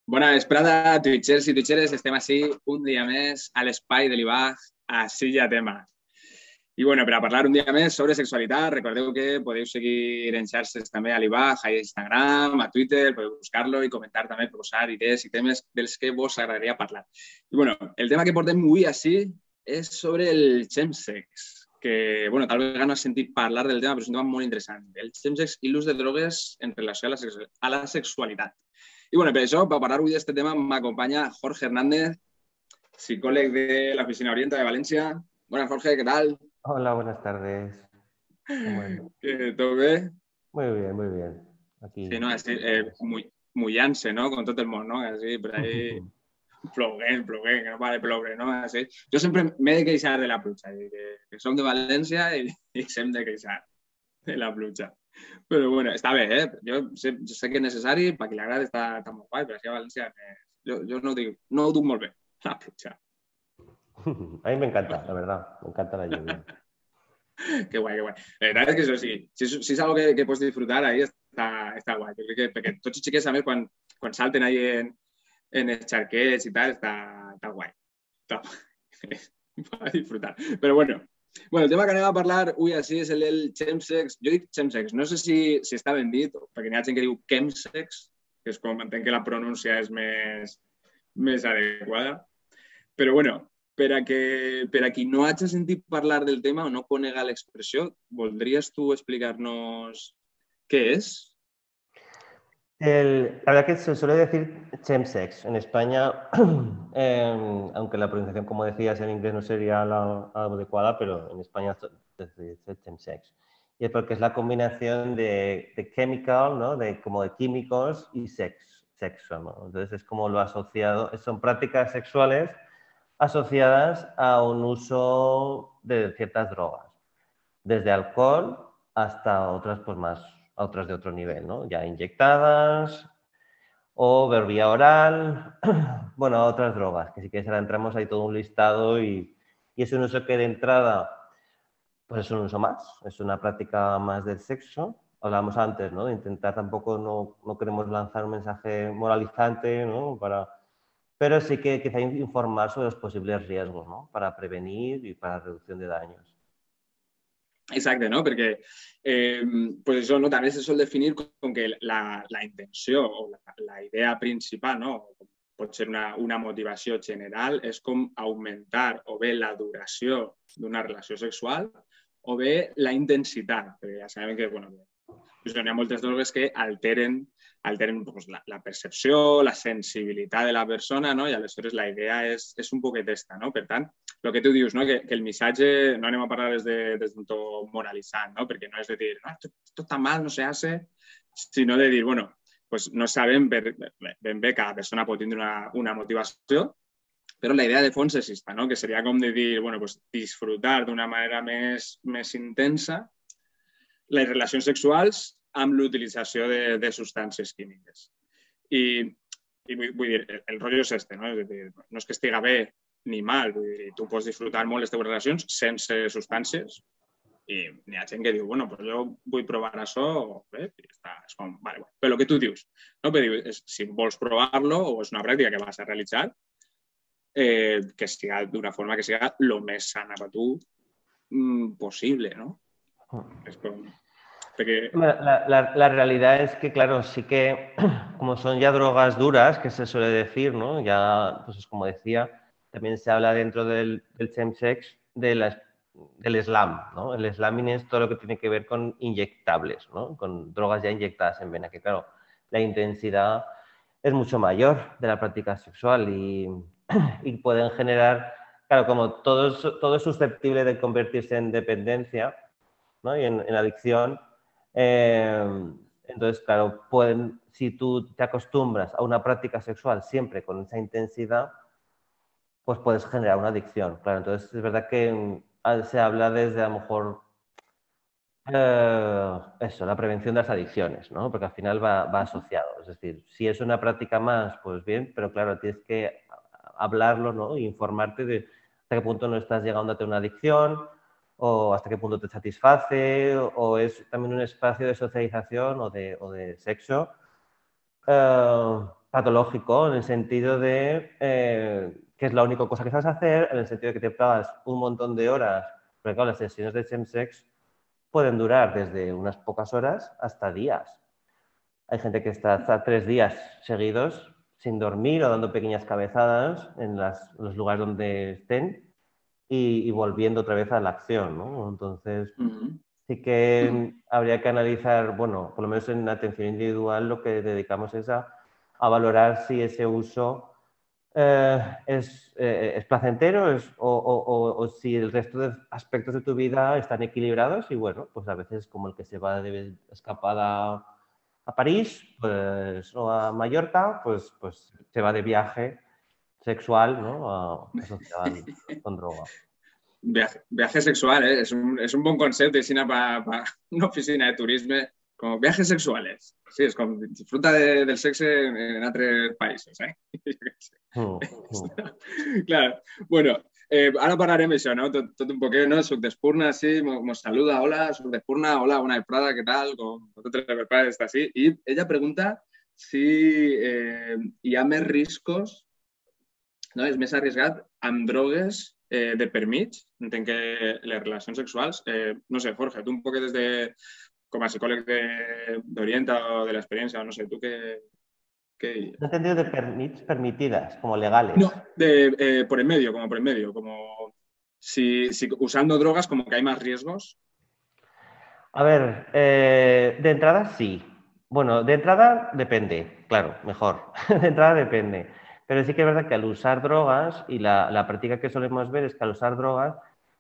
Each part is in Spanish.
Bona vesprada, twitchers i twitcheres. Estem així un dia més a l'espai de l'Ibaj, a Silla Tema. I bueno, per a parlar un dia més sobre sexualitat, recordeu que podeu seguir en xarxes també a l'Ibaj, a Instagram, a Twitter, podeu buscar-lo i comentar també, proposar idees i temes dels que vos agradaria parlar. I bueno, el tema que portem avui així és sobre el chemsex, que bueno, tal vegada no has sentit parlar del tema, però és un tema molt interessant. El chemsex i l'ús de drogues en relació a la sexualitat. I bueno, per això, per parlar avui d'aquest tema, m'acompanya Jorge Hernández, psicòleg de l'Oficina Orienta de València. Buenas, Jorge, ¿qué tal? Hola, buenas tardes. Bueno, ¿Todo bien? muy bien, muy bien. Aquí. Sí, no, así, mullant-se, no? Con tot el món, no? Així, per ahí, ploguent, que no para de ploure, no? Així. Jo sempre m'he de queixar de la pluja, que som de València i s'hem de queixar de la pluja. Però bueno, està bé, eh? Jo sé que és necessari, per qui l'agrada està molt guai, però així a València jo no ho duc molt bé, la pluja. A mí me encanta, la verdad, me encanta la lluvia. Qué guay, qué guay. La veritat és que això sí, si és algo que pots disfrutar, ahí està guai. Jo crec que perquè tots els xiquets, a més, quan salten ahí en els xarquets i tal, està guai. Està guai. Per disfrutar. Però bueno, el tema que anem a parlar avui així és el del chemsex. Jo dic chemsex, no sé si està ben dit, perquè n'hi ha gent que diu chemsex, que és com entenc que la pronúncia és més adequada. Però bueno, per a qui no hagi sentit parlar del tema o no conega l'expressió, voldries tu explicar-nos què és? La verdad que se suele decir chemsex. En España, aunque la pronunciación, como decías, en inglés no sería la adecuada, pero en España se dice chemsex. Y es porque es la combinación de chemical, ¿no? Como de químicos y sexo, ¿no? Entonces es como lo asociado, son prácticas sexuales asociadas a un uso de ciertas drogas, desde alcohol hasta otras pues otras de otro nivel, ¿no? Ya inyectadas o por vía oral, bueno, otras drogas, que si quieres ahora entramos ahí todo un listado y es un uso que de entrada pues es un uso más, es una práctica más del sexo. Hablábamos antes, ¿no? De intentar tampoco no queremos lanzar un mensaje moralizante, ¿no? Pero sí que quizá informar sobre los posibles riesgos, ¿no? Para prevenir y para reducción de daños. Exacte, no? Perquè pues això, no? També se sol definir com que la intenció o la idea principal, no? Pot ser una motivació general, és com augmentar o bé la duració d'una relació sexual o bé la intensitat, perquè ja sabem que bueno, hi ha moltes drogues que alteren pues, la percepció, la sensibilitat de la persona, no? I aleshores la idea és un poquet esta, no? Per tant, el que tu dius, no? Que el missatge, no anem a parlar des d'un to moralitzant, no? Perquè no és de dir, no, esto está mal, no se hace, sinó de dir, bueno, pues no sabem ben bé, cada persona pot tindre una motivació, però la idea de fons és esta, no? Que seria com de dir, bueno, pues disfrutar d'una manera més intensa les relacions sexuals amb l'utilització de substàncies químiques. I vull dir, el rotllo és este, no? És a dir, no és que estiga bé ni mal, vull dir, tu pots disfrutar molt les teves relacions sense substàncies i n'hi ha gent que diu, bueno, pues jo vull provar això, bé, i està, és com, vale. Però el que tu dius, no? Si vols provar-lo o és una pràctica que vas a realitzar, que siga d'una forma que siga el més sana per tu possible, no? És com... Porque... La realidad es que, claro, sí que como son ya drogas duras, que se suele decir, ¿no? Ya, pues como decía, también se habla dentro del chemsex del slam, ¿no? El slamming es todo lo que tiene que ver con inyectables, ¿no? Con drogas ya inyectadas en vena, que claro, la intensidad es mucho mayor de la práctica sexual y pueden generar, claro, como todo es susceptible de convertirse en dependencia, ¿no? Y en adicción. Entonces, claro, si tú te acostumbras a una práctica sexual siempre con esa intensidad, pues puedes generar una adicción. Claro, entonces es verdad que se habla desde a lo mejor la prevención de las adicciones, ¿no? Porque al final va asociado. Es decir, si es una práctica más, pues bien, pero claro, tienes que hablarlo, ¿no? E informarte de hasta qué punto no estás llegando a tener una adicción, o hasta qué punto te satisface, o es también un espacio de socialización o de sexo para patológico en el sentido de que es la única cosa que sabes hacer, en el sentido de que te pagas un montón de horas, porque claro, las sesiones de chemsex pueden durar desde unas pocas horas hasta días. Hay gente que está hasta 3 días seguidos sin dormir o dando pequeñas cabezadas en los lugares donde estén y volviendo otra vez a la acción, ¿no? Entonces, sí que habría que analizar, bueno, por lo menos en atención individual lo que dedicamos es a valorar si ese uso es placentero o si el resto de aspectos de tu vida están equilibrados y bueno, pues a veces como el que se va de escapada a París pues, o a Mallorca, pues se va de viaje sexual, ¿no? Asociado con droga. Viaje sexual, ¿eh? És un bon concepte així per una oficina de turisme, com viajes sexuales. Sí, és com disfruta del sexe en altres països, eh? Claro. Bueno, ara parlarem això, no? Tot un poquet, no? Soc d'Espurna, sí, mos saluda, hola, soc d'Espurna, hola, una Prada, què tal? Com totes les Prades està així. I ella pregunta si hi ha més riscos, no? És més arriesgat amb drogues de per mig, entenc que les relacions sexuals, no sé, Jorge, tu un poc des de, com a psicòleg d'Orienta o de l'experiència, no sé, tu què dirías? No he entendido de permitidas, como legales. No, por en medio, como por en medio, como si usando drogas como que hay más riesgos. A ver, de entrada sí. Bueno, de entrada depende, claro, mejor. De entrada depende. Pero sí que es verdad que al usar drogas, y la práctica que solemos ver es que al usar drogas,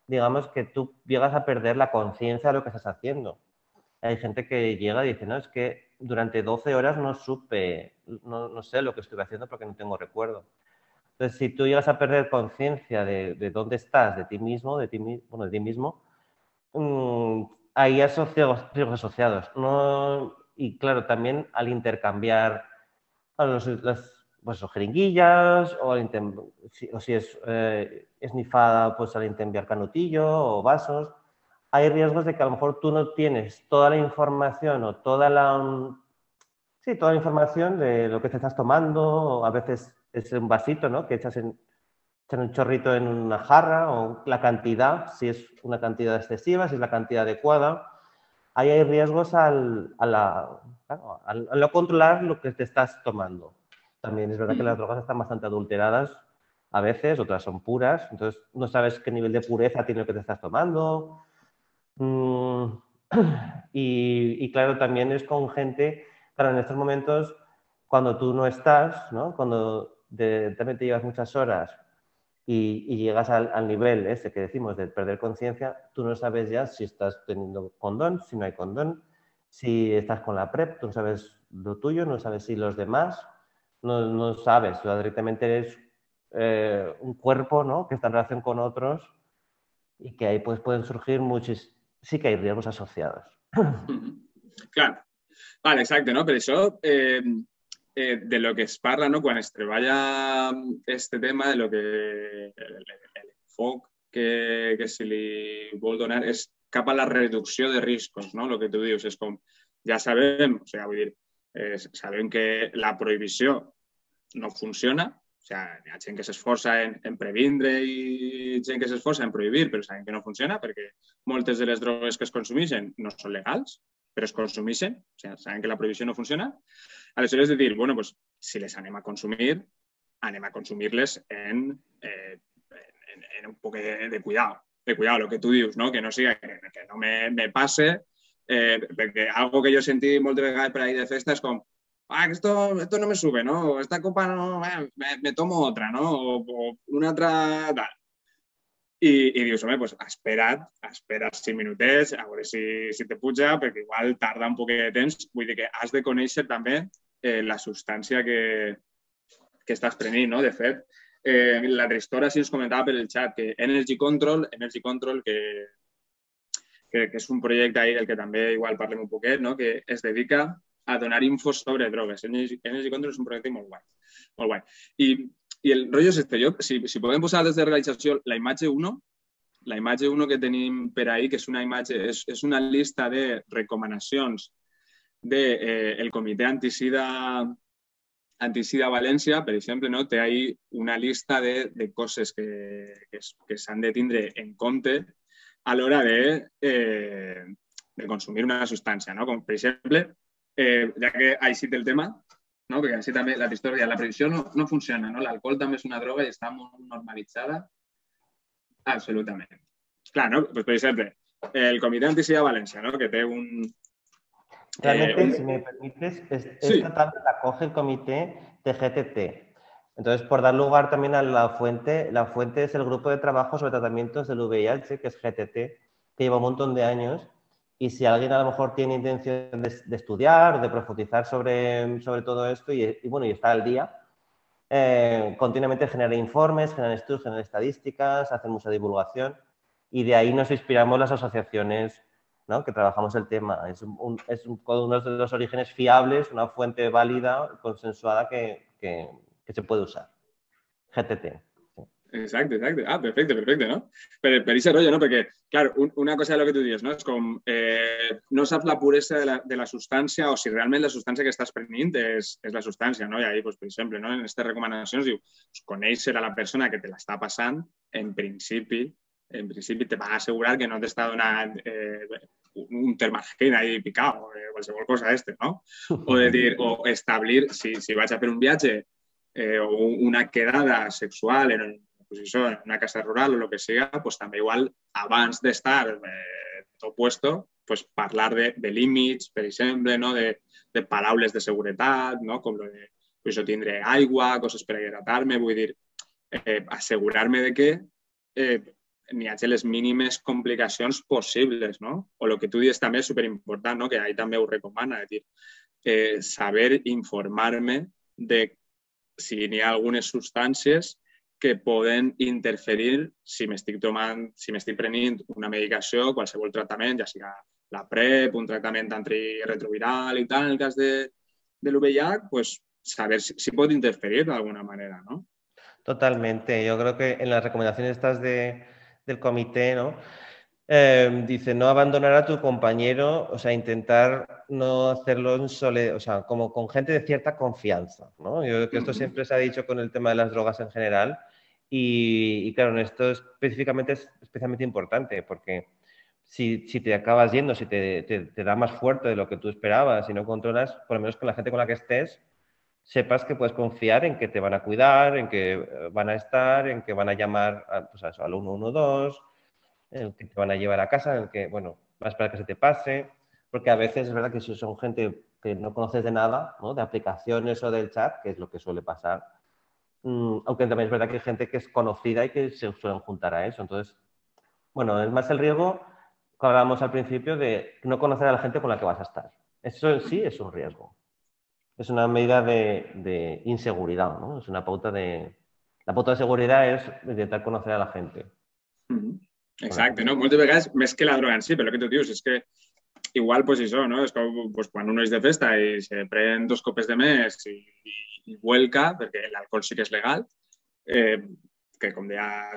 digamos que tú llegas a perder la conciencia de lo que estás haciendo. Hay gente que llega y dice, no, es que durante 12 horas no supe, no sé lo que estuve haciendo porque no tengo recuerdo. Entonces, si tú llegas a perder conciencia de dónde estás, de ti mismo, bueno, de ti mismo, hay riesgos asociados. No, y claro, también al intercambiar a pues, o jeringuillas o, o si es esnifada, pues al intercambiar canutillo o vasos. Hay riesgos de que a lo mejor tú no tienes toda la información o sí, toda la información de lo que te estás tomando. O a veces es un vasito, ¿no? Que echan un chorrito en una jarra o la cantidad, si es una cantidad excesiva, si es la cantidad adecuada. Ahí hay riesgos al no controlar lo que te estás tomando. También es verdad que las drogas están bastante adulteradas a veces, otras son puras, entonces no sabes qué nivel de pureza tiene lo que te estás tomando. Y claro, también es con gente, claro, en estos momentos, cuando tú no estás, ¿no? Cuando también te llevas muchas horas y llegas al nivel ese que decimos de perder conciencia, tú no sabes ya si estás teniendo condón, si no hay condón, si estás con la PrEP, tú no sabes lo tuyo, no sabes si los demás, no sabes, o directamente eres un cuerpo, ¿no? Que está en relación con otros y que ahí pues pueden surgir sí que hay riesgos asociados. Clar, vale, exacte, no? Per això, de lo que es parla, no? Quan es treballa este tema, de lo que l'enfoc que se li vol donar és cap a la reducció de riscos, no? El que tu dius és com, ja sabem, o sigui, vull dir, sabem que la prohibició no funciona, o sigui, hi ha gent que s'esforça en previndre i gent que s'esforça en prohibir, però sabem que no funciona perquè moltes de les drogues que es consumeixen no són legals, però es consumeixen, o sigui, sabem que la prohibició no funciona. Aleshores, de dir, bueno, pues, si les anem a consumir-les en un poc de cuidado, el que tu dius, no? Que no siga, que no me passe, perquè algo que jo he sentit moltes vegades per ahí de festa és com, esto no me sube, ¿no? Esta copa no, me tomo otra, ¿no? O una altra tal. I dius, home, pues espera't 5 minutets, a veure si te puja, perquè igual tarda un poquet de temps. Vull dir que has de conèixer també la substància que estàs prenent, no? De fet, la Tristora sí ens comentava per el xat que Energy Control, que és un projecte ahí del que també igual parlem un poquet, no? Que es dedica a donar infos sobre drogues. Energy Control és un projecte molt guai. Molt guai. I el rotllo és este. Si podem posar des de realització la imatge 1 que tenim per ahí, que és una imatge, és una llista de recomanacions del Comitè Antisida Antisida València, per exemple, no, té ahí una llista de coses que s'han de tindre en compte a l'hora de consumir una substància, no? Com, per exemple, ja que així té el tema, no? Perquè així també la història, la prohibició no funciona, no? L'alcohol també és una droga i està molt normalitzada. Absolutament. Clar, ¿no? Pues, per exemple, el Comitè Antisida València, ¿no? Que té un... Realmente, si me permites, esta tabla la coge el comité de GTT. Entonces, por dar lugar también a la fuente es el Grupo de Trabajo sobre Tratamientos del VIH, que es GTT, que lleva un montón de años. Y si alguien a lo mejor tiene intención de estudiar, de profundizar sobre todo esto y está al día, continuamente genera informes, genera estudios, genera estadísticas, hacen mucha divulgación y de ahí nos inspiramos las asociaciones, ¿no? Que trabajamos el tema. Es uno de los orígenes fiables, una fuente válida, consensuada que se puede usar. GTT. Exacte. Ah, perfecte, no? Per aquest rotllo, no? Perquè, clar, una cosa és el que tu dius, no? És com no saps la puresa de la substància o si realment la substància que estàs prenent és la substància, no? I ahí, pues, per exemple, no? En aquestes recomanacions diu, conèixer a la persona que te l'està passant, en principi te van a assegurar que no t'està donant un termagent ahí picat o qualsevol cosa no? O establir, si vaig a fer un viatge o una quedada sexual en pues eso, en una casa rural o lo que sea, pues també igual, abans d'estar tot puesto, pues parlar de límits, per exemple, no? de paraules de seguretat, no? Com lo de pues això, tindre aigua, coses per hidratar-me, vull dir, assegurar-me de que n'hi hagi les mínimes complicacions possibles, no? O el que tu dius també és superimportant, no? Que ahí també ho recomana, és dir, saber informar-me de si n'hi ha algunes substàncies que poden interferir si m'estic prenent una medicació, qualsevol tractament, ja sigui la PrEP, un tractament antirretroviral i tal, en el cas de l'VIH, pues saber si pot interferir de alguna manera, ¿no? Totalmente. Yo creo que en las recomendaciones estas del comité, ¿no? Dice no abandonar a tu compañero, o sea, intentar no hacerlo en soledad, o sea, como con gente de cierta confianza, ¿no? Yo creo que esto siempre se ha dicho con el tema de las drogas en general y claro, en esto específicamente es especialmente importante porque si te acabas yendo, si te da más fuerte de lo que tú esperabas y no controlas, por lo menos con la gente con la que estés, sepas que puedes confiar en que te van a cuidar, en que van a estar, en que van a llamar pues a eso, al 112, en el que te van a llevar a casa, en el que, bueno, vas a esperar que se te pase, porque a veces es verdad que si son gente que no conoces de nada, ¿no? De aplicaciones o del chat, que es lo que suele pasar, aunque también es verdad que hay gente que es conocida y que se suelen juntar a eso. Entonces, bueno, es más el riesgo que hablábamos al principio de no conocer a la gente con la que vas a estar. Eso en sí es un riesgo. Es una medida de inseguridad, ¿no? Es una pauta de... La pauta de seguridad es intentar conocer a la gente. Exacte, no? Moltes vegades, més que la droga en si, però el que tu dius és que igual, pues això, no? És com pues, quan uno és de festa i se pren 2 copes de més i vuelca, perquè l'alcohol sí que és legal, que com deia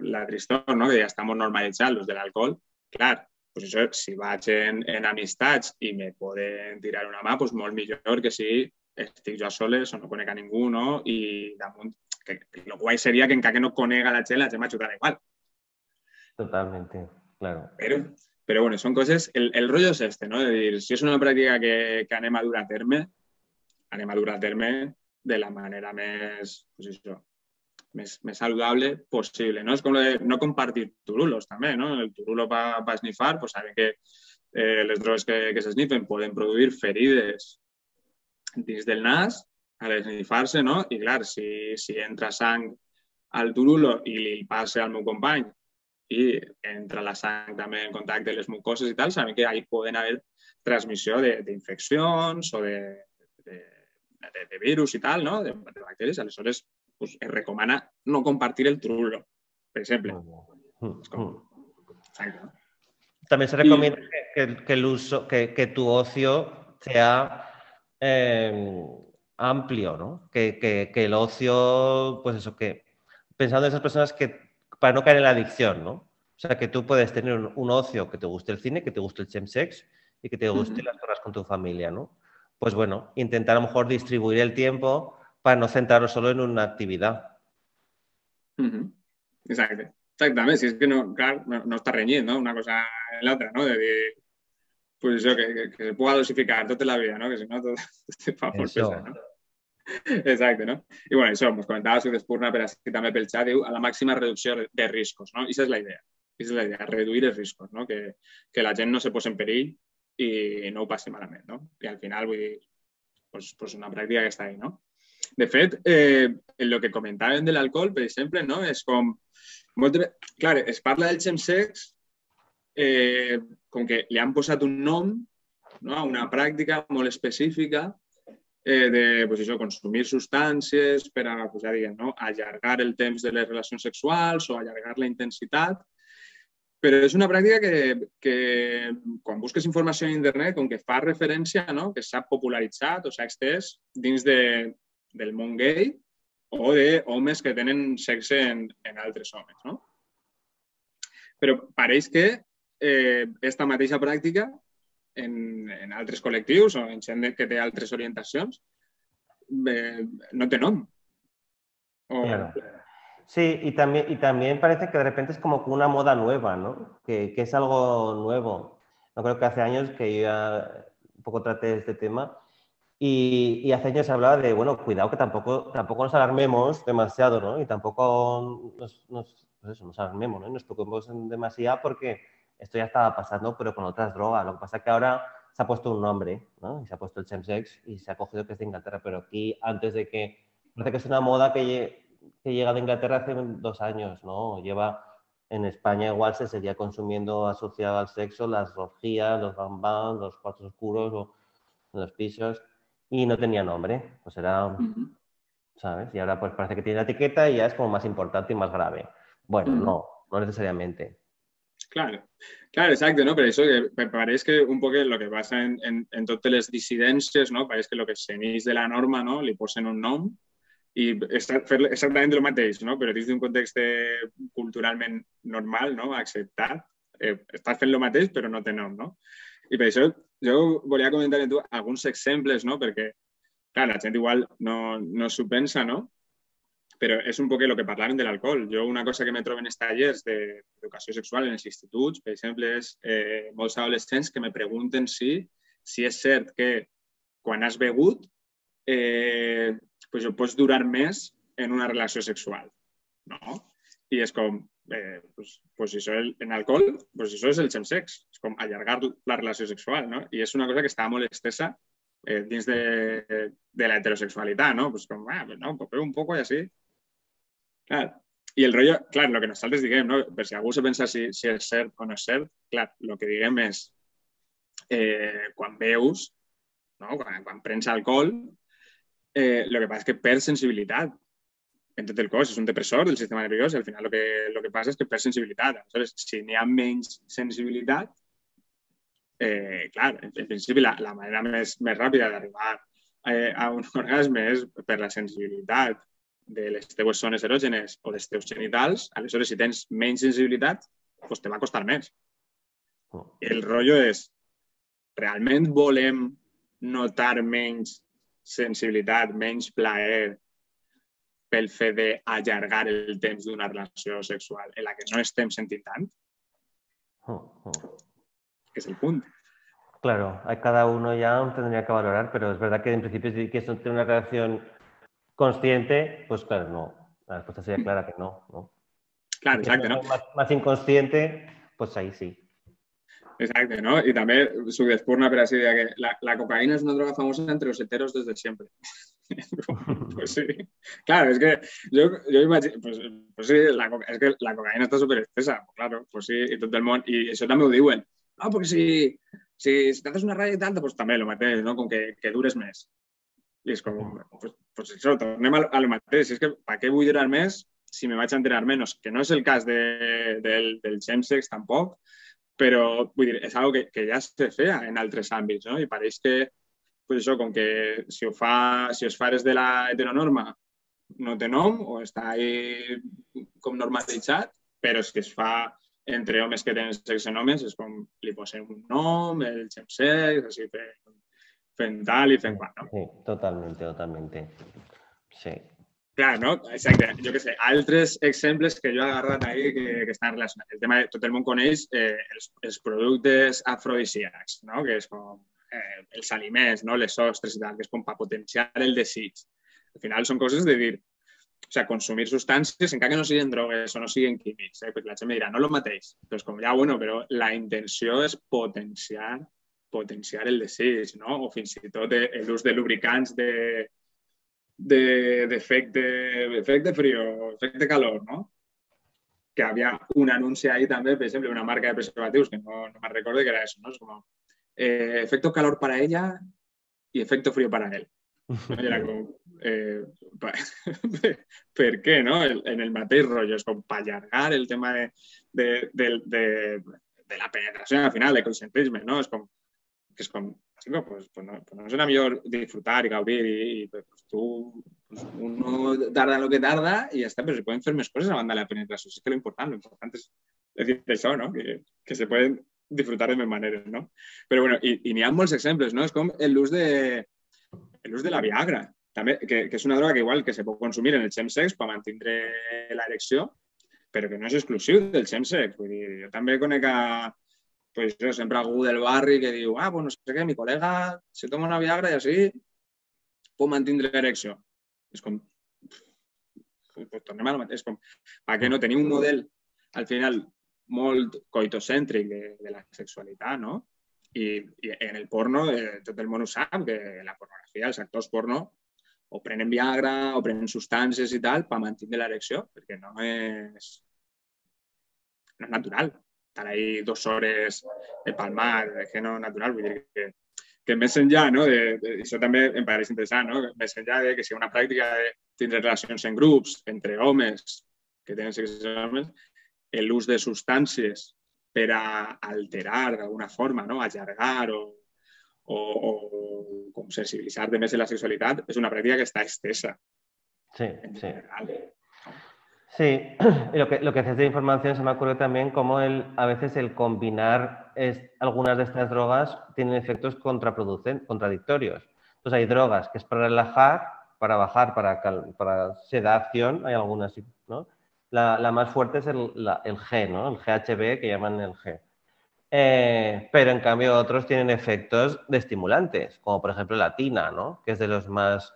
la Tristor, no? Que ja estem normalitzats los de l'alcohol, clar, pues això, si vaig en amistats i me poden tirar una mà, pues molt millor que si estic jo a soles o no conec a ningú, no? I damunt, que el guai seria que encara que no conega la gent m'ajudarà igual. Totalmente, claro. Però bueno, són coses... El rotllo és este, no? De dir, si és una pràctica que anem a dur a terme, de la manera més, pues això, més saludable possible, no? És com no compartir turulos, també, no? El turulo per esnifar, pues saben que les drogues que s'esnifen poden produir ferides dins del nas al esnifar-se, no? I clar, si entra sang al turulo i li passa al meu company i entra la sang també en contacte amb les mucoses i tal, sabem que hi poden haver transmissió d'infeccions o de virus i tal, no? De bacteris. Aleshores, pues, es recomana no compartir el turulo, per exemple. Exacte. También se recomienda que tu ocio sea amplio, ¿no? Que el ocio, pues eso, que pensando en esas personas que para no caer en la adicción, ¿no? O sea, que tú puedes tener un ocio que te guste el cine, que te guste el chemsex y que te guste las horas con tu familia, ¿no? pues bueno, intentar a lo mejor distribuir el tiempo para no centrarlo solo en una actividad. Exacte. Exactament, si és que no, clar, no està renyit, no? Una cosa en l'altra, no? De dir, pues això, que se puga dosificar tota la vida, no? Que si no tot te fa molt pesat, no? Exacte, no? I bueno, això, ens comentava Sudespurna per així també pel xat, diu, a la màxima reducció de riscos, no? I aquesta és la idea. Aquesta és la idea, reduir els riscos, no? Que la gent no se posi en perill i no ho passi malament, no? I al final, vull dir, pues una pràctica que està ahí, no? De fet, el que comentàvem de l'alcohol, per exemple, no? És com... Clar, es parla del chemsex com que li han posat un nom, no? A una pràctica molt específica de pues això, consumir substàncies per a, pues ja diguem, no? Allargar el temps de les relacions sexuals o allargar la intensitat. Però és una pràctica que quan busques informació a internet, com que fa referència, no? Que s'ha popularitzat o s'ha estès dins del món gay o d'homes que tenen sexe en altres homes, no? Però pareix que aquesta mateixa pràctica en altres col·lectius o en gent que té altres orientacions no té nom. Claro. Sí, y también parece que de repente es como una moda nueva, ¿no? Que es algo nuevo. No creo que hace años que yo ya un poco traté este tema y hace años se hablaba de, bueno, cuidado que tampoco nos alarmemos demasiado, ¿no? Y tampoco nos alarmemos, ¿no? Y nos preocupemos demasiado porque esto ya estaba pasando, pero con otras drogas. Lo que pasa es que ahora se ha puesto un nombre, ¿no? Y se ha puesto el chemsex y se ha cogido que es de Inglaterra, pero aquí antes de que... Parece que es una moda que llega de Inglaterra hace 2 años, ¿no? Lleva en España igual se seguía consumiendo asociado al sexo las orgías, los bambán, los cuartos oscuros o los pisos y no tenía nombre, pues era, ¿sabes? Y ahora pues parece que tiene la etiqueta y ya es como más importante y más grave. Bueno, no necesariamente. Claro, exacte, no? Per això que pareix que un poc el que passa en totes les dissidències, no? Pareix que el que s'eneix de la norma, no? Li posen un nom i fer exactament el mateix, no? Però dins d'un context culturalment normal, no? Acceptat, estàs fent el mateix però no té nom, no? I per això jo volia comentar amb tu alguns exemples, no? Perquè, clar, la gent igual no s'ho pensa, no? Però és un poc el que parlàvem de l'alcohol. Jo una cosa que me trobo en els tallers d'educació sexual en els instituts, per exemple, és molts adolescents que me pregunten si és cert que quan has begut pues pots durar més en una relació sexual, no? I és com, pues això en alcohol, pues això és el chemsex, és com allargar la relació sexual, no? I és una cosa que està molt estesa dins de la heterosexualitat, no? Pues com, no, pues un poco i així. Clar, i el rotllo, clar, el que nosaltres diguem, no? Per si algú se pensa si és cert o no és cert, clar, el que diguem és quan beus, no? Quan prens alcohol, el que passa és que perds sensibilitat en tot el cos, és un depressor del sistema nerviós i al final el que passa és que perds sensibilitat. Aleshores, si n'hi ha menys sensibilitat, clar, en principi la manera més ràpida d'arribar a un orgasme és per la sensibilitat de les teves zones erògenes o dels teus genitals. Aleshores, si tens menys sensibilitat, doncs te va costar més. El rotllo és, realment volem notar menys sensibilitat, menys plaer pel fet d'allargar el temps d'una relació sexual en la que no estem sentint tant? Que és el punt. Claro, cada uno ya tendría que valorar, pero es verdad que en principio si quieres tener una relación consciente, pues claro, no. La respuesta sería clara que no. Claro, exacte, no? Más inconsciente, pues ahí sí. Exacte, no? I també Sudespurna per així dir que la cocaïna és una droga famosa entre els heteros des de sempre. Pues sí. Claro, es que yo imagino, pues sí, es que la cocaïna està superestesa, claro, pues sí, i tot el món, i això també ho diuen. No, perquè si t'haces una ratlla i tal, pues també el mateix, no? Com que dures més. I és com, pues això, tornem a lo mateix. És que per què vull durar més si me vaig a enterar menys? Que no és el cas del chemsex tampoc, però vull dir, és algo que ja se feia en altres àmbits, no? I pareix que, pues això, com que si es fa des de la heteronorma no té nom o està ahí com normalitzat, però si es fa entre homes que tenen sexe en homes és com li posem un nom, el chemsex, així fent tal i fent qual, no? Sí, totalmente, totalmente. Sí. Clar, no? Exacte. Jo què sé, altres exemples que jo he agarrat ahí que estan relacionats. El tema de tot el món coneix els productes afrodisíacs, no? Que és com els aliments, no? Les ostres i tal, que és com per potenciar el desig. Al final són coses de dir, o sigui, consumir substàncies, encara que no siguin drogues o no siguin químics, perquè la gent me dirà, no el mateix. Però és com, ja, bueno, però la intenció és potenciar el desig, no? O fins i tot l'ús de lubricants d'efecte frío, efecte calor, ¿no? Que había un anuncio ahí también, por ejemplo, una marca de preservativos, que no me recuerdo que era eso, ¿no? Es como efecto calor para ella y efecto frío para él. ¿No? Y era como, ¿por qué, no? En el mateix rollo, es como para allargar el tema de la penetración al final, de consentrisme, ¿no? Es como, que es como, chico, pues no será mejor disfrutar y gaudir y pues tú, pues uno tarda lo que tarda y ya está, pero se pueden hacer más cosas a banda de la penetración. Es que lo importante es decir eso, ¿no? Que se pueden disfrutar de más maneras, ¿no? Pero bueno, y ni ambos ejemplos, ¿no? Es como el luz de la Viagra, també, que és una droga que igual que se pot consumir en el chemsex per mantenir l'erecció, però que no és exclusiu del chemsex. Vull dir, jo també conec pues yo sempre algú del barri que diu, pues no sé què, mi col·lega se toma una Viagra i així pot mantenir l'erecció. És com, pues tornem a lo mateix. És com, per què no tenim un model, al final, molt coitocèntric de la sexualitat, no? I en el porno, tot el món ho sap, que la pornografia, els actors porno, o prenen Viagra o prenen substàncies i tal per mantenir l'erecció, perquè no és natural. Estar ahí 2 hores palmar, que no natural, vull dir que més enllà, no? Això també em pareix interessant, no? Més enllà de que sigui una pràctica de tindre relacions en grups, entre homes que tenen sexe sexualment, l'ús de substàncies per a alterar d'alguna forma, no? Allargar o com sensibilitzar de més en la sexualitat, és una pràctica que està estesa. Sí, sí. Sí, y lo que haces de información se me ocurre también cómo a veces el combinar algunas de estas drogas tienen efectos contradictorios. Entonces hay drogas que es para relajar, para bajar, para sedación, hay algunas, ¿no? La más fuerte es el G, ¿no? El GHB, que llaman el G. Pero en cambio otros tienen efectos de estimulantes, como por ejemplo la tina, ¿no? Que es de los más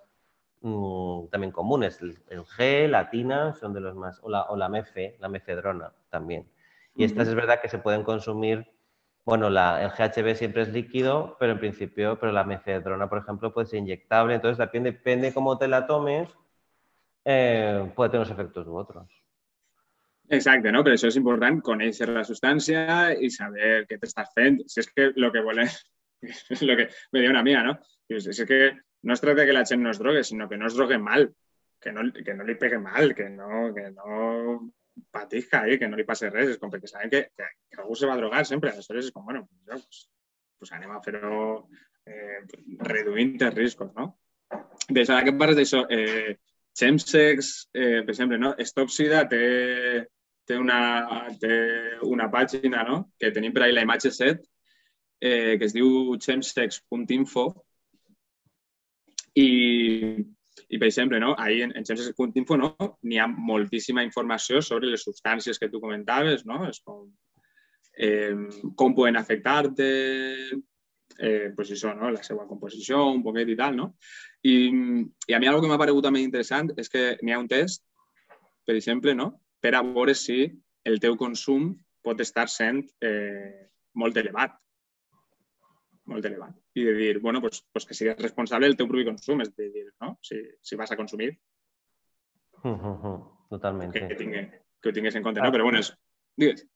también comunes. El G, la tina, son de los más, o la la mefedrona también. Y estas es verdad que se pueden consumir, bueno, el GHB siempre es líquido, pero en principio, la mefedrona, por ejemplo, puede ser inyectable, entonces depende cómo te la tomes, puede tener unos efectos u otros. Exacte, no? Per això és important conèixer la substància i saber què t'estàs fent. Si és que el que volem, és el que me diu una amiga, no? Dius, és que no es tracta que la gent no es drogue, sinó que no es drogue mal, que no li pegue mal, que no patisca ahí, que no li passi res. És com perquè saben que algú se va a drogar sempre. Aleshores és com, bueno, pues anem a fer-ho reduint els riscos, no? Des ara que parles d'això, Chemsex, per exemple, no? Stopsida té una pàgina, no? Que tenim per ahí la imatge 7, que es diu chemsex.info i per exemple, no? Ahí en chemsex.info no? N'hi ha moltíssima informació sobre les substàncies que tu comentaves, no? És com poden afectar-te, pues això, no? La seva composició, un poquet i tal, no? I a mi algo que m'ha paregut també interessant és que n'hi ha un test, per exemple, no? Per a veure si el teu consum pot estar sent molt elevat. Molt elevat. I de dir, bueno, pues que sigues responsable del teu propi consum, és de dir, no? Si vas a consumir. Totalmente. Que ho tingues en compte, ¿no? Pero bueno, digues.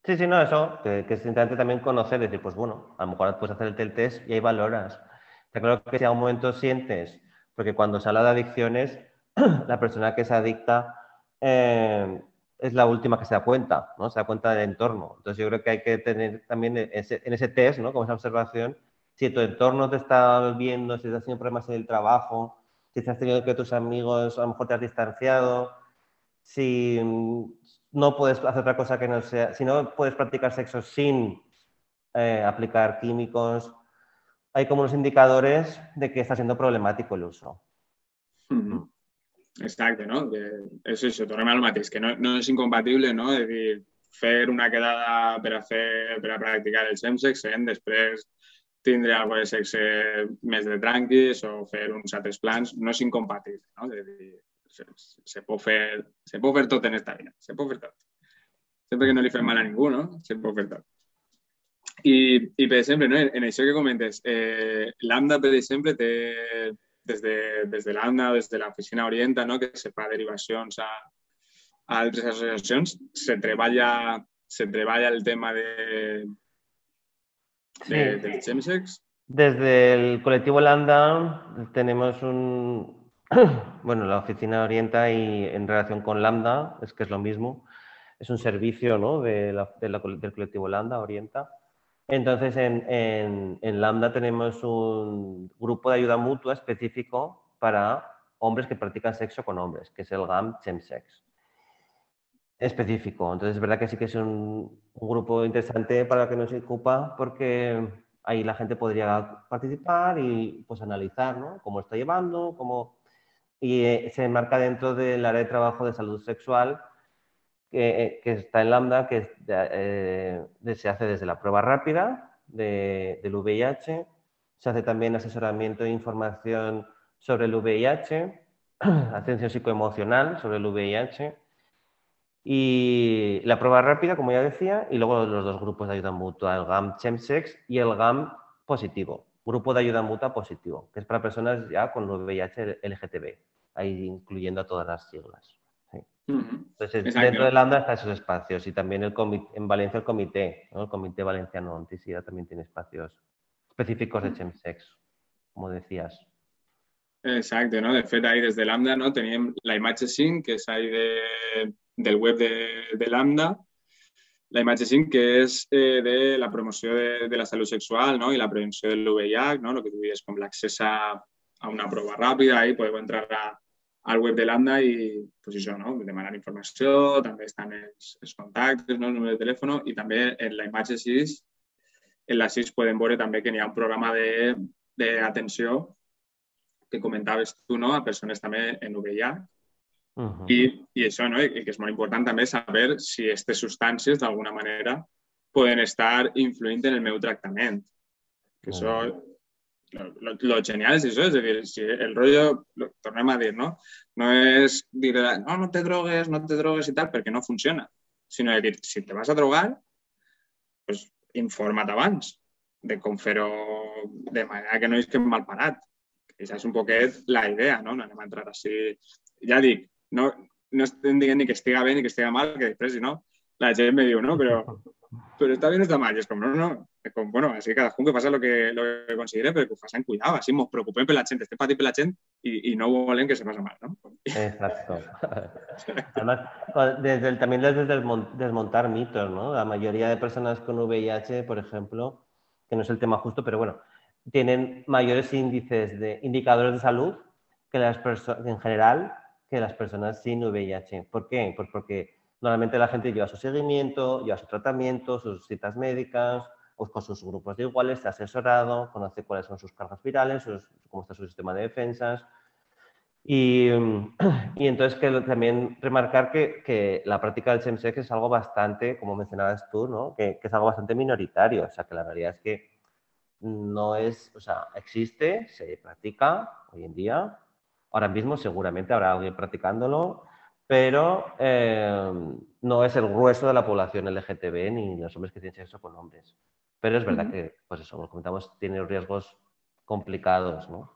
Sí, no, eso, que es importante también conocer, decir, pues bueno, a lo mejor puedes hacer el test y ahí valoras. Está claro que si a un momento sientes, porque cuando se habla de adicciones, la persona que es adicta es la última que se da cuenta, ¿no? Se da cuenta del entorno. Entonces yo creo que hay que tener también en ese test, ¿no? Como esa observación, si tu entorno te está viendo, si estás teniendo problemas en el trabajo, si estás teniendo que tus amigos a lo mejor te has distanciado, si no puedes hacer otra cosa que no sea, si no puedes practicar sexo sin aplicar químicos, hay como unos indicadors de que está siendo problemático el uso. Exacte, no? Que és això, tornem al mateix, que no és incompatible, no? És dir, fer una quedada per a practicar el chemsex, després tindre alguna de sexe més de tranquis o fer uns altres plans, no és incompatible, no? És dir, se pot fer tot en esta vida, se pot fer tot. Sempre que no li fem mal a ningú, no? Se pot fer tot. I per exemple, no? En això que comentes, Lambda, per exemple, té des de Lambda, des de l'oficina Orienta, no? Que se fa derivacions a altres associacions, se treballa el tema del chemsex. Desde el colectivo Lambda tenemos bueno, la oficina Orienta y en relación con Lambda, es que es lo mismo, es un servicio, ¿no? del colectivo Lambda, Orienta. Entonces, en Lambda tenemos un grupo de ayuda mutua específico para hombres que practican sexo con hombres, que es el GAM Chemsex. Específico. Entonces, es verdad que sí que es un grupo interesante para el que nos ocupa, porque ahí la gente podría participar y pues analizar, ¿no? Cómo está llevando, y se enmarca dentro del área de trabajo de salud sexual que está en Lambda, que se hace desde la prueba rápida del VIH, se hace también asesoramiento e información sobre el VIH, atención psicoemocional sobre el VIH, y la prueba rápida, como ya decía, y luego los dos grupos de ayuda mutua, el GAM Chemsex y el GAM positivo, grupo de ayuda mutua positivo, que es para personas ya con VIH LGTB, ahí incluyendo a todas las siglas. Sí. Entonces, Exacte. dentro de Lambda están esos espacios y también en Valencia el comité, ¿no? El Comité Valenciano Antisida también tiene espacios específicos de chemsex, como decías. Exacte, no? De fet, ahí des de Lambda, no? Teníem la imatge 5, que és ahí del web de Lambda, la imatge 5, que és de la promoció de la salut sexual, no? I la prevenció del VIH, no? El que tu dius com l'accés a una prova ràpida, ahí podeu entrar al web de Lambda i pues això, no? Demanar informació, també estan els contactes, no? El número de telèfon, i també en la imatge 6, en la 6 podem veure també que n'hi ha un programa d'atenció que comentaves tu, no? A persones també en VIH. I això, no? I que és molt important també saber si aquestes substàncies d'alguna manera poden estar influint en el meu tractament. Que això, lo genial és això, és a dir, si el rotllo, tornem a dir, no? No és dir, no te drogues i tal, perquè no funciona, sinó dir, si te vas a drogar, pues informa't abans de com fer-ho de manera que no isquem mal parat. Aquesta és un poquet la idea, no? No anem a entrar així. Ja dic, no estem dient ni que estiga bé ni que estiga mal, que després, si no, la gent me diu, no? Però està bé o està mal? I és com, no. Com, bueno, així cadascú que faci lo que considere, però que ho facin cuidado. Així ens preocupem per la gent, estem patint per la gent i no volem que se passa mal, ¿no? Exacto. Además, también desde desmontar mitos, ¿no? La mayoría de personas con VIH, por ejemplo, que no es el tema justo, pero bueno, tienen mayores índices de indicadores de salud que en general que las personas sin VIH. ¿Por qué? Pues porque normalmente la gente lleva su seguimiento, lleva su tratamiento, sus citas médicas, busca sus grupos de iguales, se ha asesorado, conoce cuáles son sus cargas virales, cómo está su sistema de defensas. Y entonces también remarcar que la práctica del chemsex es algo bastante, como mencionabas tú, ¿no? Que es algo bastante minoritario. O sea, que la realidad es que no es, o sea, existe, se practica hoy en día. Ahora mismo seguramente habrá alguien practicándolo, pero no es el grueso de la población LGTB ni los hombres que tienen sexo con hombres. Pero es verdad que, pues eso, como comentamos, tiene riesgos complicados, ¿no?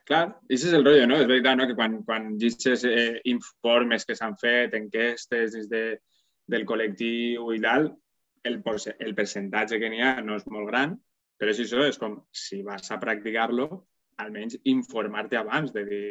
Clar, això és el rotllo, no? És veritat, no? Que quan llegeixes informes que s'han fet, enquestes del col·lectiu i tal, el percentatge que n'hi ha no és molt gran, però és això, és com, si vas a practicar-lo, almenys informar-te abans de dir,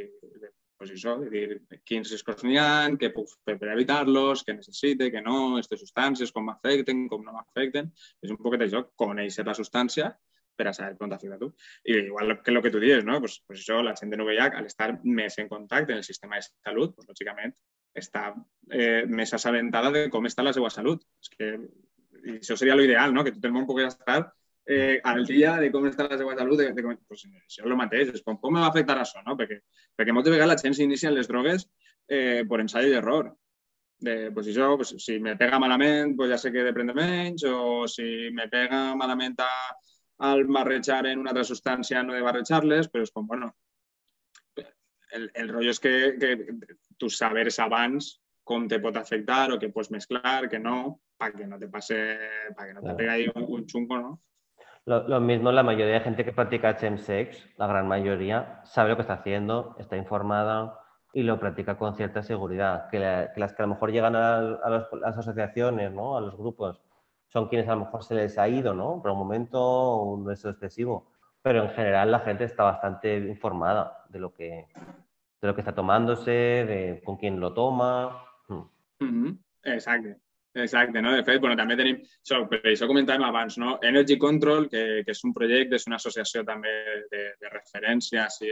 pues això, de dir quins riscos n'hi ha, què puc fer per evitar-los, què necessite, què no, aquestes substàncies, com m'afecten, com no m'afecten. És un poquet això, conèixer la substància per a saber com t'afecta a tu. I igual que el que tu dius, no? Pues això, la gent de VIH, al estar més en contacte en el sistema de salut, pues, lògicament, està més assabentada de com està la seva salut. És que això seria l'ideal, no? Que tot el món pogués estar al dia de com està la seva salut, pues, això és el mateix, és com me va afectar això, no? Perquè moltes vegades la gent s'inicia en les drogues per ensai i error. Pues això, pues, si me pega malament, pues ja sé que he de prendre menys, o si me pega malament al barrejar en una altra substància no he de barrejar-les, però és com, bueno, el rotllo és que tu sabers abans com te pot afectar o que pots mesclar, que no, para que no te pase, para que no te pegue ahí un chungo, ¿no? Lo mismo, la mayoría de gente que practica chemsex, la gran mayoría, sabe lo que está haciendo, está informada y lo practica con cierta seguridad. Que las que a lo mejor llegan a las asociaciones, ¿no? A los grupos, son quienes a lo mejor se les ha ido, ¿no? Por un momento un beso excesivo. Pero en general la gente está bastante informada de lo que está tomándose, de con quién lo toma. Exacte, no? De fet, bueno, també tenim, per això comentàvem abans, no? Energy Control, que és un projecte, és una associació també de referència així,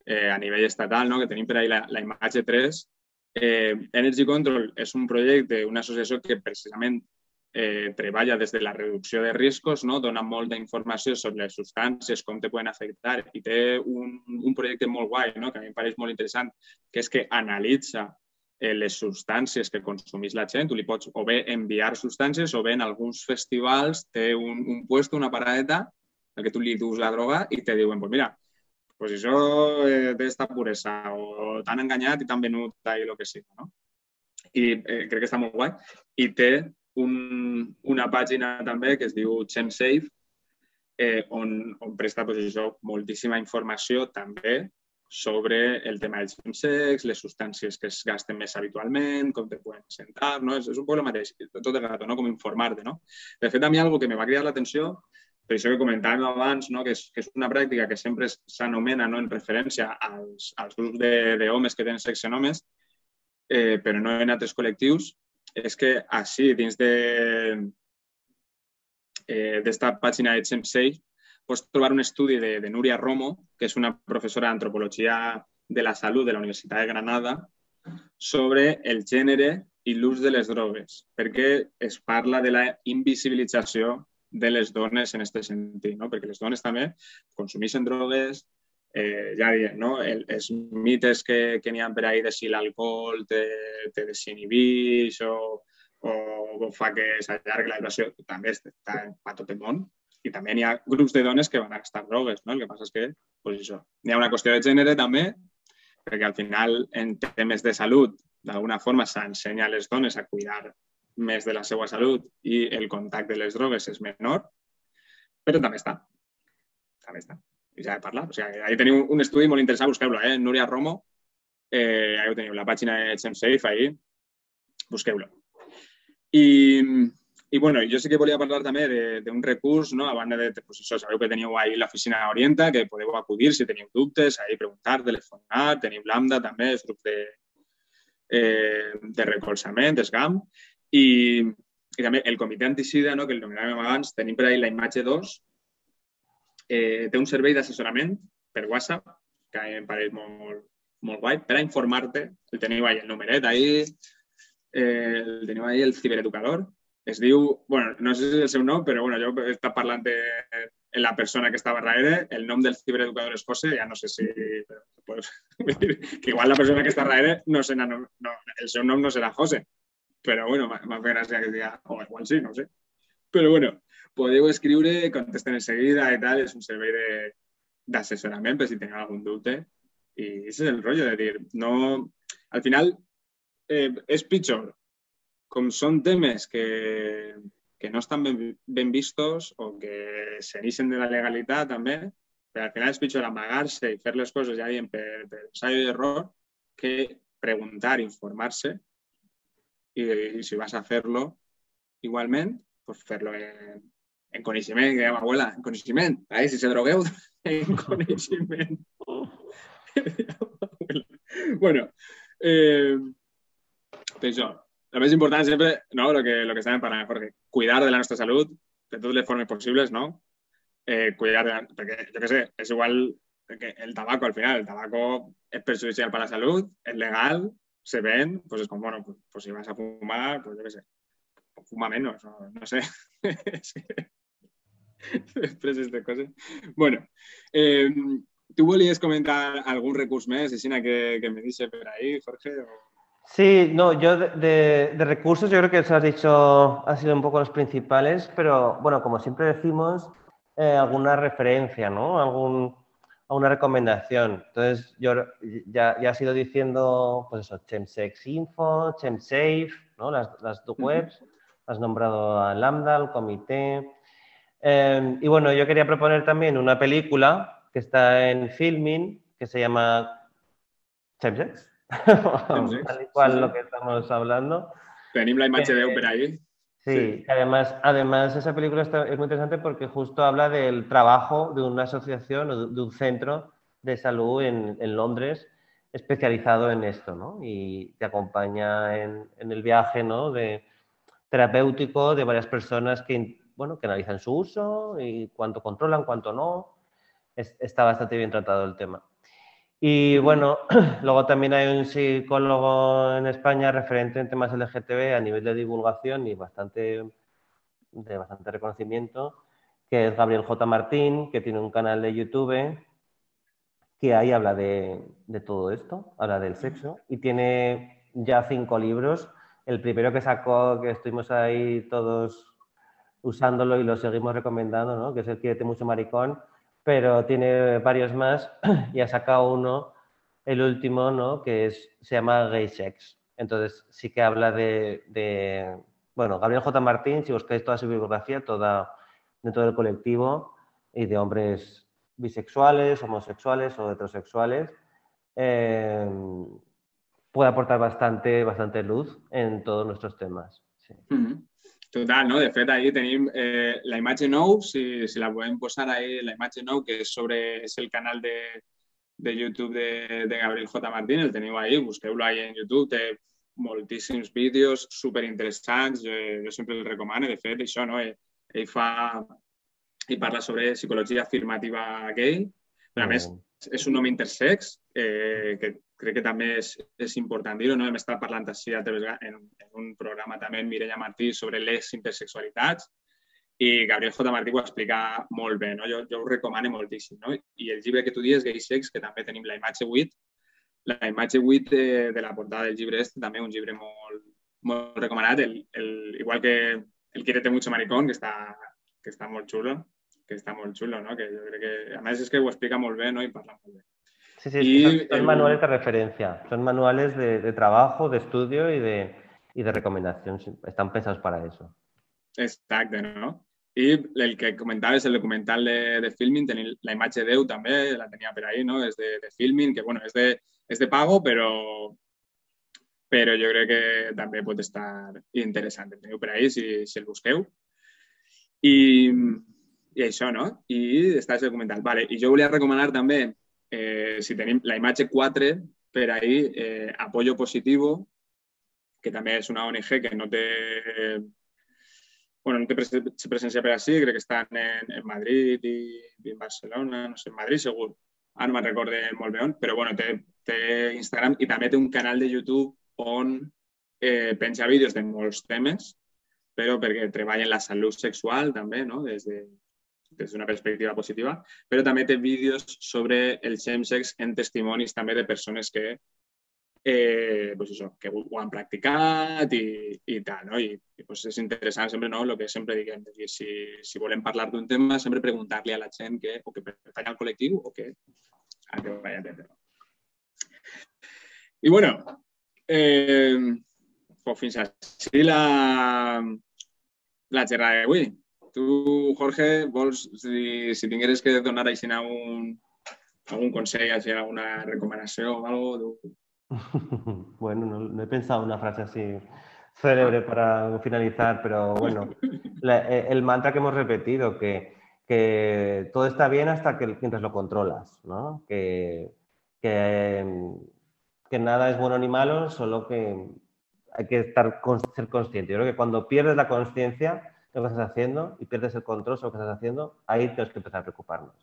a nivell estatal, no? Que tenim per ahí la imatge 3. Energy Control és un projecte, una associació que precisament treballa des de la reducció de riscos, no? Dona molta informació sobre les substàncies, com te poden afectar, i té un projecte molt guai, no? Que a mi em pareix molt interessant, que és que analitza les substàncies que consumís la gent. Tu li pots o bé enviar substàncies o bé en alguns festivals té un puesto, una paradeta, en que tu li dus la droga i te diuen, pues mira, pues això té esta puresa o t'han enganyat i t'han venut i el que sigui, no? I crec que està molt guai. I té una pàgina també que es diu ChemSafe, on presta pues, això, moltíssima informació també sobre el tema del chemsex, les substàncies que es gasten més habitualment, com te poden sentar, no? És un poc el mateix, tot el rato, no? Com informar-te, no? De fet, a mi algo que me va cridar l'atenció, per això que comentàvem abans, no? que és una pràctica que sempre s'anomena, no? En referència als grups d'homes que tenen sexe en homes, però no en altres col·lectius, és que així, dins d'esta pàgina de ChemSafe, pots trobar un estudi de Núria Romo, que és una professora d'antropologia de la salut de la Universitat de Granada, sobre el gènere i l'ús de les drogues, perquè es parla de la invisibilització de les dones en aquest sentit, no? Perquè les dones també consumeixen drogues, ja diem, no? Els mites que n'hi ha per ahí de si l'alcohol te desinhibeix o fa que s'allargui la duració, també està a tot el món. I també n'hi ha grups de dones que van a gastar drogues, no? El que passa és que, pues això, n'hi ha una qüestió de gènere també, perquè al final en temes de salut, d'alguna forma s'ensenya a les dones a cuidar més de la seva salut i el contacte de les drogues és menor, però també està. També està. I ja he parlat. O sigui, ahí teniu un estudi molt interessant, busqueu-lo, Núria Romo, ahí ho teniu, la pàgina de ChemSafe, ahí, busqueu-lo. I bueno, jo sí que volia parlar també d'un recurs, no? A banda de, pues això, sabeu que teniu ahí l'oficina Orienta, que podeu acudir si teniu dubtes, ahí preguntar, telefonar, teniu Lambda també, és grup de recolzament, SGAM, i també el comitè antisida, no? Que el nomenàvem abans, tenim per ahí la imatge 2, té un servei d'assessorament per WhatsApp, que em pareix molt guai, per a informar-te, el teniu ahí el numeret, ahí, el teniu ahí el cibereducador. Es diu, bueno, no sé si és el seu nom, però bueno, jo he estat parlant de la persona que estava darrere, el nom del cibereducador és José, ja no sé si... Pues, que igual la persona que està darrere, el seu nom no serà José, però bueno, m'ha fet gràcia que diga, o igual sí, no sé. Però bueno, podeu escriure, contesten enseguida i tal, és un servei d'assessorament per si teniu algun dubte. I aquest és el rotllo de dir, no... Al final, és pitjor. Com són temes que no estan ben vistos o que s'inixen de la legalitat també, però al final és pitjor amagar-se i fer les coses, ja diem, per ensayo i error, que preguntar, informar-se i si vas a fer-lo igualment, pues fer-lo en coneixement, que dèiem, abuela, en coneixement. Si se drogueu, en coneixement. Bueno, per això, el més important sempre, no, lo que estàvem parlant, Jorge, cuidar de la nostra salut de totes les formes possibles, no? Cuidar perquè, jo què sé, és igual que el tabaco, al final, el tabaco és perjudicial per la salut, és legal, se ven, pues es como, bueno, pues si vas a fumar, pues yo qué sé, fuma menos, no sé. Després de coses. Bueno, tu volies comentar algun recurs més, així que me dice per ahí, Jorge? O... Sí, no, yo de recursos yo creo que eso has dicho, ha sido un poco los principales, pero bueno, como siempre decimos, alguna referencia, ¿no? Alguna recomendación. Entonces, yo ya has ido diciendo, pues eso, Chemsex Info, Chemsafe, ¿no? Las dos webs, has nombrado a Lambda, al comité. Y bueno, yo quería proponer también una película que está en Filmin, que se llama Chemsex. Tal y cual lo que estamos hablando. Tenim la imatge de per ahí. Sí, que además esa película es muy interesante porque justo habla del trabajo de una asociación o de un centro de salud en Londres especializado en esto, ¿no? Y te acompaña en el viaje, ¿no? De terapéutico de varias personas que, bueno, que analizan su uso y cuánto controlan, cuánto no. Está bastante bien tratado el tema. Y bueno, luego también hay un psicólogo en España referente en temas LGTB a nivel de divulgación y de bastante reconocimiento, que es Gabriel J. Martín, que tiene un canal de YouTube que ahí habla de todo esto, habla del sexo y tiene ya 5 libros. El primero que sacó, que estuvimos ahí todos usándolo y lo seguimos recomendando, ¿no? Que es el Quiérete mucho maricón, pero tiene varios más y ha sacado uno, el último, ¿no? Que se llama Gay Sex. Entonces sí que habla bueno, Gabriel J. Martín, si buscáis toda su bibliografía, toda dentro del colectivo y de hombres bisexuales, homosexuales o heterosexuales, puede aportar bastante luz en todos nuestros temas. Sí. Total, no? De fet, ahí tenim la imatge nou, si la podem posar ahí, la imatge nou, que és el canal de YouTube de Gabriel J. Martín, el teniu ahí, busqueu-lo ahí en YouTube, té moltíssims vídeos superinteressants, jo sempre el recomano, de fet, això, no? Ell parla sobre psicologia afirmativa gay, però a més és un home intersex, que crec que també és important dir-ho, no? Hem estat parlant així en un programa també amb Mireia Martí sobre les intersexualitats i Gabriel J. Martí ho explica molt bé, no? Jo ho recomano moltíssim, no? I el llibre que tu dius, Gay Sex, que també tenim la imatge 8, la imatge 8 de la portada del llibre este, també un llibre molt recomanat, igual que el Quiérete mucho maricón, que està molt xulo, no? Que jo crec que, a més, és que ho explica molt bé, no? I parla molt bé. Sí, sí, son manuales de referencia, son manuales de trabajo, de estudio y de recomendación. Están pensados para eso. Exacte, no? I el que comentaves, el documental de Filmin, la imatge 10 també, la tenia per ahí, no? És de Filmin, que bueno, és de pago, però jo crec que també pot estar interessant. El teniu per ahí, si el busqueu. I això, no? I està el documental. Vale. I jo volia recomanar també, si tenim la imatge 4, per ahí, Apoyo Positivo, que també és una ONG que no té presencia per així, crec que estan en Madrid i en Barcelona, no sé, en Madrid segur, ara no me'n recorde molt bé on, però bueno, té Instagram i també té un canal de YouTube on penja vídeos de molts temes, però perquè treballa en la salut sexual també, no? Des d'una perspectiva positiva, però també té vídeos sobre el chemsex en testimonis també de persones que pues eso, que ho han practicat i tal, no? I pues és interessant sempre, no? El que sempre diguem, si volem parlar d'un tema, sempre preguntar-li a la gent que o que pertany al col·lectiu o que a què vaya a atendre. I bueno, pues fins així la xerrada d'avui. Tu, Jorge, vols, si tingueres que donar així algun consell, alguna recomanació o algo? Bueno, no he pensado una frase así célebre para finalizar, pero bueno, el mantra que hemos repetido, que todo está bien hasta que mientras lo controlas, ¿no? Que nada es bueno ni malo, solo que hay que ser consciente. Yo creo que cuando pierdes la conciencia de lo que estás haciendo y pierdes el control sobre lo que estás haciendo, ahí tienes que empezar a preocuparnos.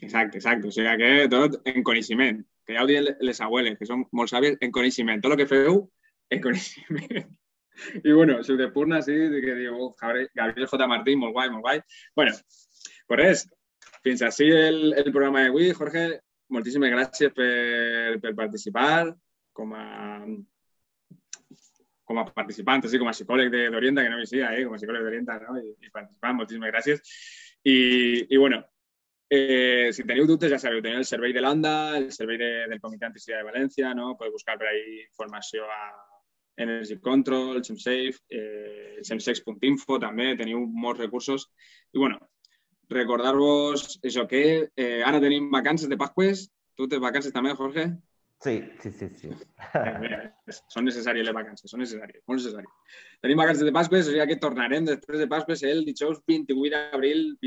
Exacte. O sigui que tot en coneixement. Que ja ho diuen les abueles, que són molt sàvies, en coneixement. Tot el que feu, en coneixement. I bueno, si ho de Purna, sí, que diu, Gabriel J. Martín, molt guai, molt guai. Bueno, pues res, fins així el programa d'avui. Jorge, moltíssimes gràcies per participar com a participant, així com a psicòleg d'Orienta, que no hi sia, com a psicòleg d'Orienta, no? I participant, moltíssimes gràcies. I bueno, si teniu dubtes, ja sabeu, teniu el servei de l'ANDA, el servei del Comitè Antisida de València, no? Podeu buscar per ahí informació a Energy Control, SemSafe, semsex.info també, teniu molts recursos. I bueno, recordar-vos això que ara tenim vacances de Pasques. Tu tens vacances també, Jorge? Sí, sí, sí, sí. Són necessàries les vacances, són necessàries, molt necessàries. Tenim vacances de Pasques, o sigui que tornarem després de Pasques el dijous 28 d'abril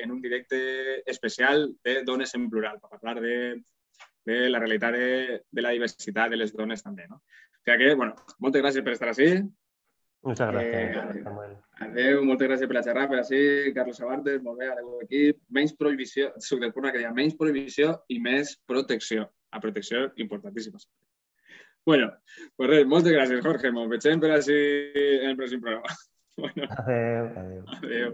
en un directe especial de Dones en Plural, per parlar de la realitat de la diversitat de les dones també, no? O sigui que, bueno, moltes gràcies per estar així. Muchas gracias, Samuel. Adéu, moltes gràcies per la xerrada, per així, Carlos Sabartes, molt bé, adéu equip. Menys prohibició, soc del Purna que deia, menys prohibició i més protecció. La protecció importantíssima. Bueno, pues res, moltes gràcies, Jorge. Ens veiem per així en el pròxim programa. Bueno, Adeu, adeu. adéu.